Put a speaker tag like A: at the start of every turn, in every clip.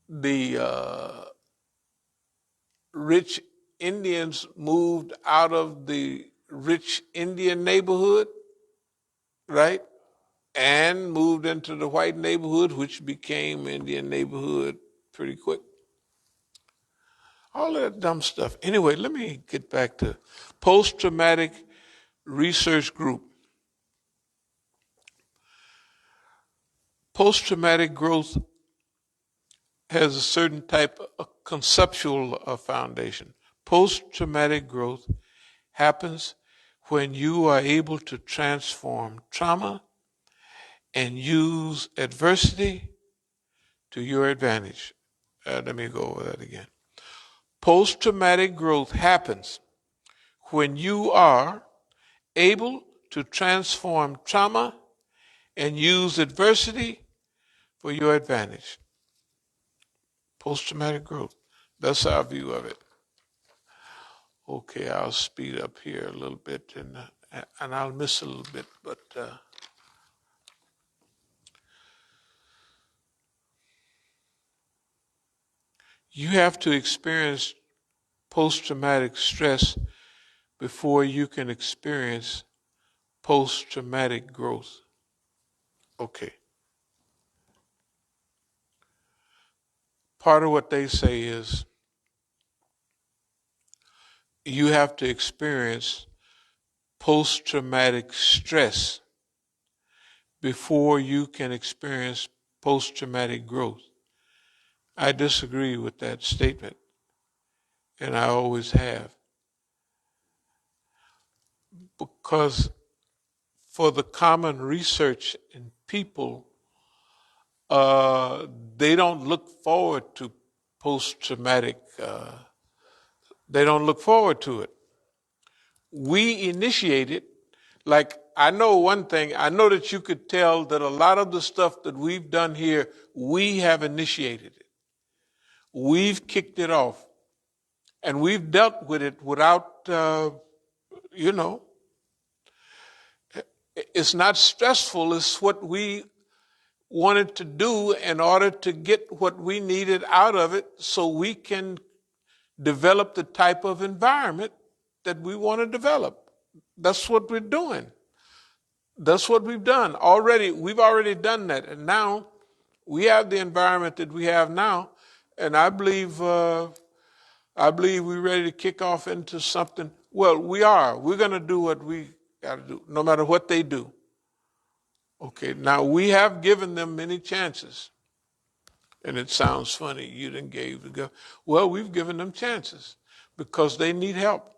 A: the rich Indians moved out of the rich Indian neighborhood, right? And moved into the white neighborhood, which became Indian neighborhood pretty quick. All that dumb stuff. Anyway, let me get back to post-traumatic research group. Post-traumatic growth has a certain type of conceptual foundation. Post-traumatic growth happens when you are able to transform trauma and use adversity to your advantage. Let me go over that again. Post-traumatic growth happens when you are able to transform trauma and use adversity for your advantage. Post-traumatic growth. That's our view of it. Okay, I'll speed up here a little bit and I'll miss a little bit, but you have to experience post-traumatic stress before you can experience post-traumatic growth. Okay. Part of what they say is you have to experience post-traumatic stress before you can experience post-traumatic growth. I disagree with that statement, and I always have. Because for the common research in people, they don't look forward to post-traumatic, they don't look forward to it. We initiate it. Like, I know one thing, I know that you could tell that a lot of the stuff that we've done here, we have initiated it. We've kicked it off. And we've dealt with it without, it's not stressful. It's what we wanted to do in order to get what we needed out of it so we can develop the type of environment that we want to develop. That's what we're doing. That's what we've done already. We've already done that. And now we have the environment that we have now. And I believe we're ready to kick off into something. Well, we are. We're going to do what we got to do, no matter what they do. Okay, now we have given them many chances. And it sounds funny, you didn't give the go. Well, we've given them chances because they need help.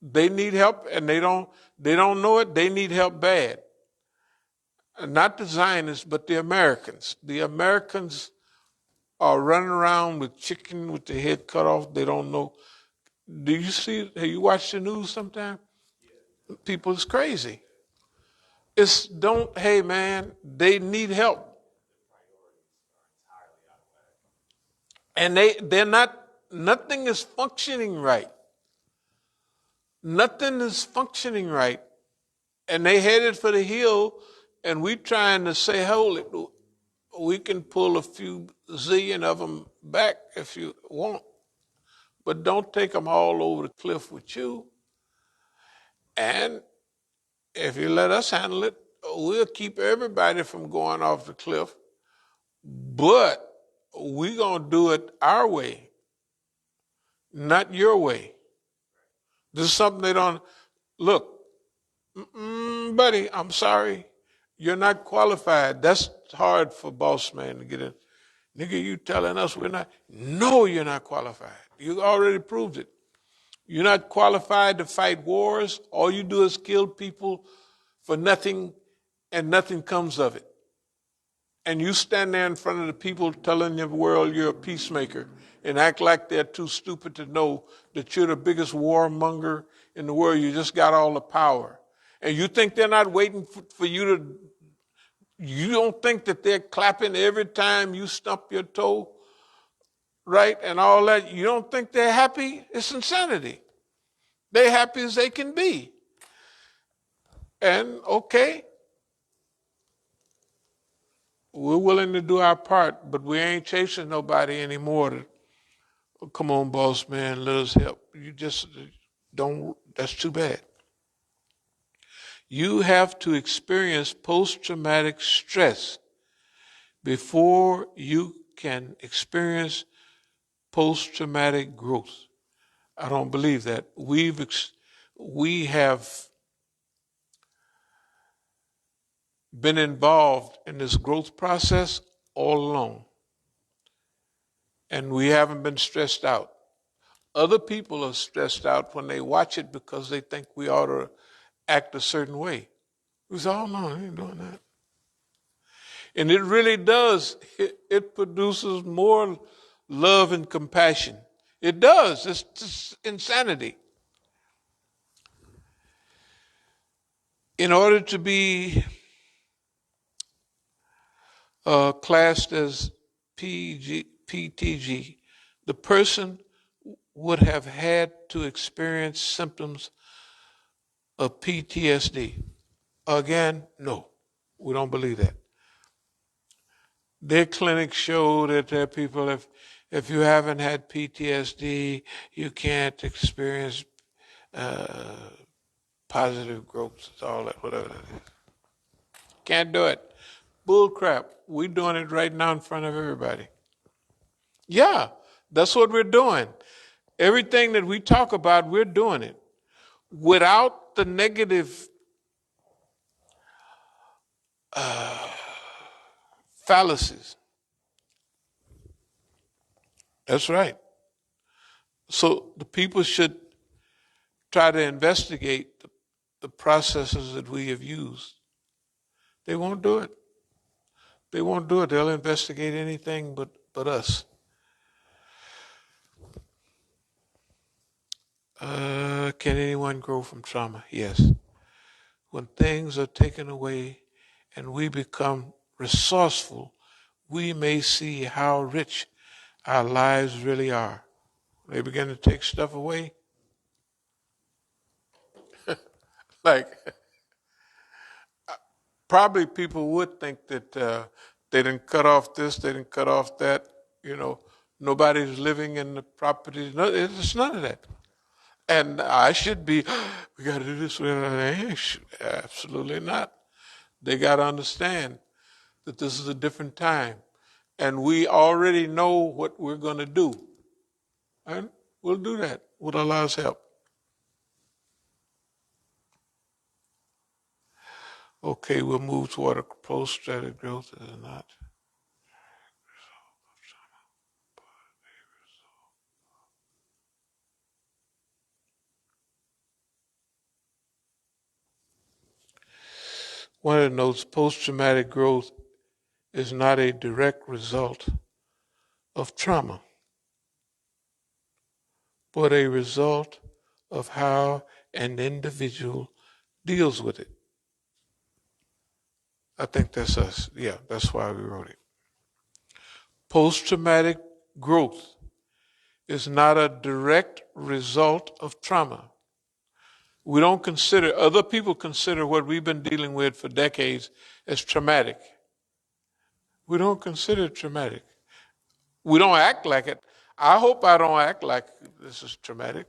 A: They need help and they don't know it. They need help bad. Not the Zionists, but the Americans. The Americans are running around with chicken with the head cut off. They don't know. Do you see, have you watched the news sometime? Yeah. People is crazy. Hey man, they need help. And they're not, nothing is functioning right. Nothing is functioning right. And they headed for the hill, and we trying to say, hold it, we can pull a few zillion of them back if you want, but don't take them all over the cliff with you. And if you let us handle it, we'll keep everybody from going off the cliff, but we're going to do it our way, not your way. This is something they don't, look, buddy, I'm sorry, you're not qualified. That's hard for boss man to get in. Nigga, you telling us we're not? No, you're not qualified. You already proved it. You're not qualified to fight wars. All you do is kill people for nothing, and nothing comes of it. And you stand there in front of the people telling the world you're a peacemaker and act like they're too stupid to know that you're the biggest warmonger in the world. You just got all the power. And you think they're not waiting for you to, you don't think that they're clapping every time you stump your toe, right? And all that. You don't think they're happy? It's insanity. They're happy as they can be. And okay, We're willing to do our part, but we ain't chasing nobody anymore to, oh, come on, boss man, let us help. You just don't, that's too bad. You have to experience post-traumatic stress before you can experience post-traumatic growth. I don't believe that. We have been involved in this growth process all along, and we haven't been stressed out. Other people are stressed out when they watch it because they think we ought to act a certain way. We say, oh no, I ain't doing that. And it really does. It produces more love and compassion. It does. It's just insanity. In order to be classed as PTG, the person would have had to experience symptoms of PTSD. Again, no, we don't believe that. Their clinics show that there are people, if you haven't had PTSD, you can't experience positive growth, all that, whatever that is. Can't do it. Bull crap. We're doing it right now in front of everybody. Yeah, that's what we're doing. Everything that we talk about, we're doing it. Without the negative fallacies. That's right. So the people should try to investigate the processes that we have used. They won't do it. They won't do it. They'll investigate anything but us. Can anyone grow from trauma? Yes. When things are taken away and we become resourceful, we may see how rich our lives really are. They begin to take stuff away. Like, probably people would think that they didn't cut off this, they didn't cut off that, nobody's living in the property. No, it's none of that. And I should be, we got to do this. Absolutely not. They got to understand that this is a different time. And we already know what we're going to do. And we'll do that with Allah's help. Okay, we'll move toward a post-strategic growth. Is it not? One of the notes, post-traumatic growth is not a direct result of trauma, but a result of how an individual deals with it. I think that's us. Yeah, that's why we wrote it. Post-traumatic growth is not a direct result of trauma. We don't consider, other people consider what we've been dealing with for decades as traumatic. We don't consider it traumatic. We don't act like it. I hope I don't act like this is traumatic.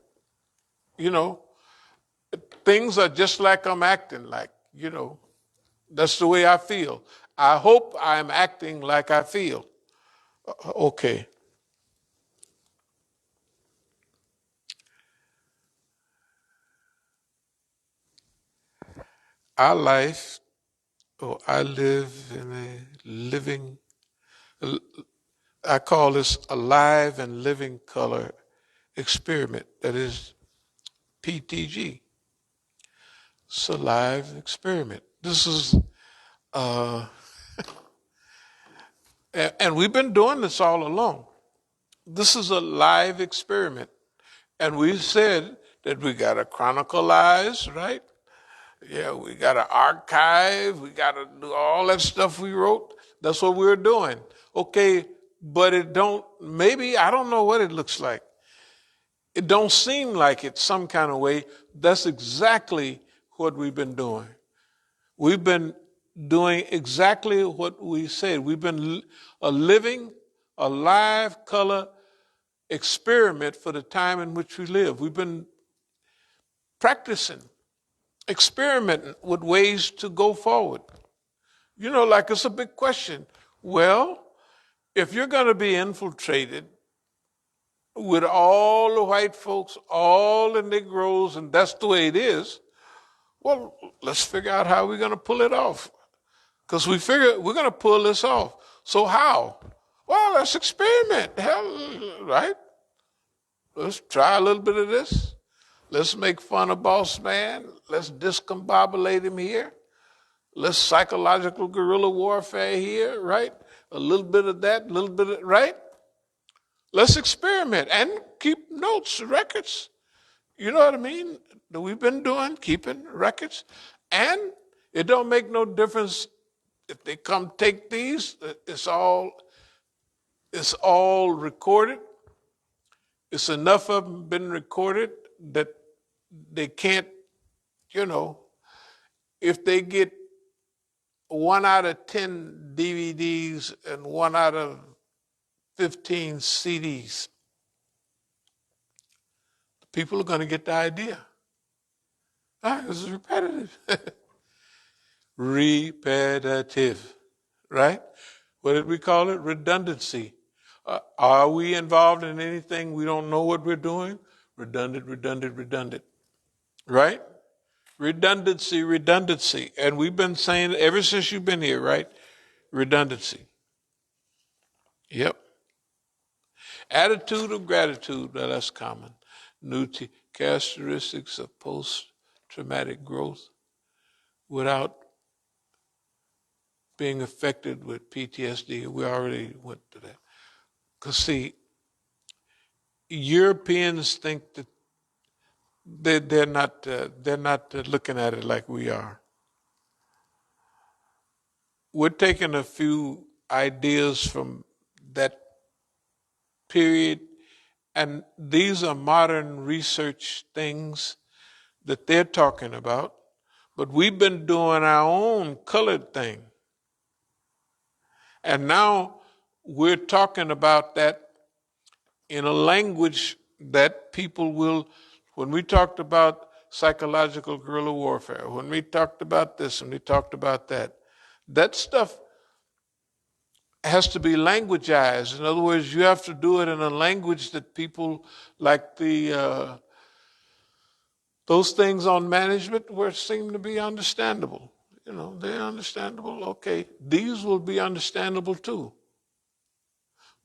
A: Things are just like I'm acting like, that's the way I feel. I hope I'm acting like I feel. Okay. Our life, I live in a living, I call this a live and living color experiment. That is PTG. It's a live experiment. This is, and we've been doing this all along. This is a live experiment. And we said that we got to chronicleize, right? Yeah, we got to archive. We got to do all that stuff we wrote. That's what we're doing. Okay, but I don't know what it looks like. It don't seem like it some kind of way. That's exactly what we've been doing. We've been doing exactly what we said. We've been a living, a live color experiment for the time in which we live. We've been practicing, experimenting with ways to go forward. You know, like it's a big question. Well, if you're going to be infiltrated with all the white folks, all the Negroes, and that's the way it is, well, let's figure out how we're going to pull it off. Because we figure we're going to pull this off. So how? Well, let's experiment. Hell, right? Let's try a little bit of this. Let's make fun of Boss Man. Let's discombobulate him here. Let's psychological guerrilla warfare here, right? A little bit of that, a little bit of, right? Let's experiment and keep notes, records. You know what I mean? That we've been doing, keeping records. And it don't make no difference if they come take these. It's all recorded. It's enough of them been recorded that they can't, you know, if they get 1 out of 10 DVDs and 1 out of 15 CDs, people are going to get the idea. This is repetitive. Repetitive, right? What did we call it? Redundancy. Are we involved in anything we don't know what we're doing? Redundant, right? Redundancy. And we've been saying it ever since you've been here, right? Redundancy. Yep. Attitude of gratitude, that's common. New characteristics of post-traumatic growth without being affected with PTSD. We already went to that. Because see, Europeans think that they're not looking at it like we are. We're taking a few ideas from that period, and these are modern research things that they're talking about, but we've been doing our own colored thing. And now we're talking about that in a language that people will, when we talked about psychological guerrilla warfare, when we talked about this and we talked about that, that stuff has to be languageized. In other words, you have to do it in a language that people like those things on management where seem to be understandable. You know, they're understandable. Okay, these will be understandable too.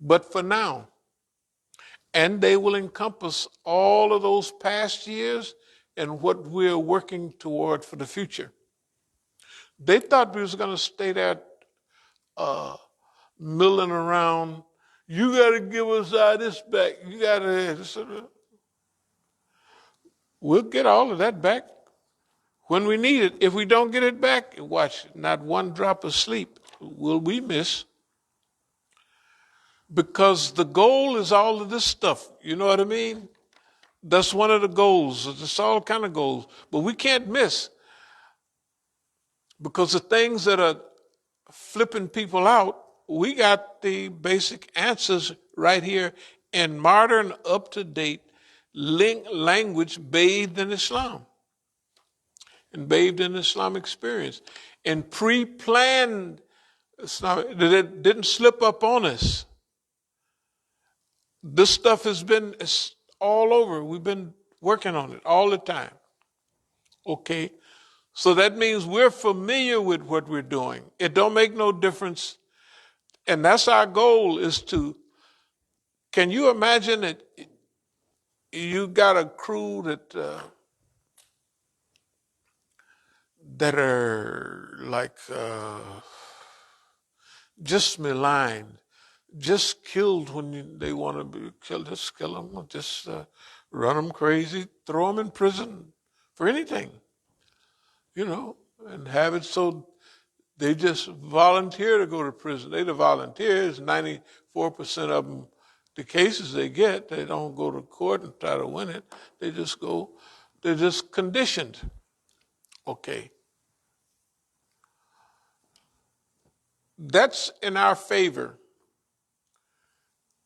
A: But for now, and they will encompass all of those past years and what we're working toward for the future. They thought we was going to stay there milling around. You got to give us this back. You got to. We'll get all of that back when we need it. If we don't get it back, watch, not one drop of sleep will we miss. Because the goal is all of this stuff. You know what I mean? That's one of the goals. It's all kind of goals. But we can't miss. Because the things that are flipping people out, we got the basic answers right here in modern, up-to-date language bathed in Islam and bathed in Islamic experience and pre-planned Islam that didn't slip up on us. This stuff has been all over. We've been working on it all the time. Okay, so that means we're familiar with what we're doing. It don't make no difference. And that's our goal, is to, can you imagine that you got a crew that are like just maligned, just killed when they want to be killed, just kill them, just run them crazy, throw them in prison for anything, you know, and have it so they just volunteer to go to prison. They the volunteers, 94% of them, the cases they get, they don't go to court and try to win it. They just go, they're just conditioned. Okay. That's in our favor.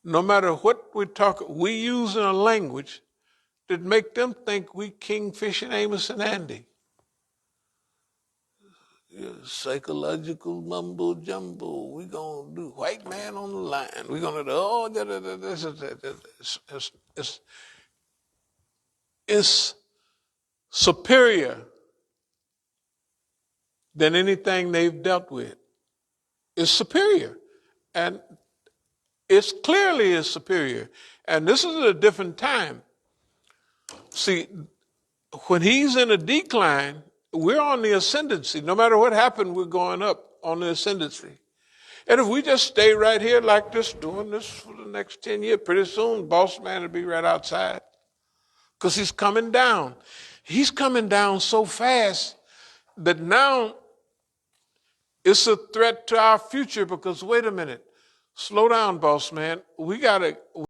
A: No matter what we talk, we use in a language that make them think we Kingfish and Amos and Andy. Psychological mumbo jumbo. We're going to do white man on the line. We're going to do, it's superior than anything they've dealt with. It's superior. And it's clearly is superior. And this is a different time. See, when he's in a decline, we're on the ascendancy. No matter what happened, we're going up on the ascendancy. And if we just stay right here like this, doing this for the next 10 years, pretty soon, boss man will be right outside. Because he's coming down. He's coming down so fast that now it's a threat to our future because, wait a minute, slow down, boss man. We got to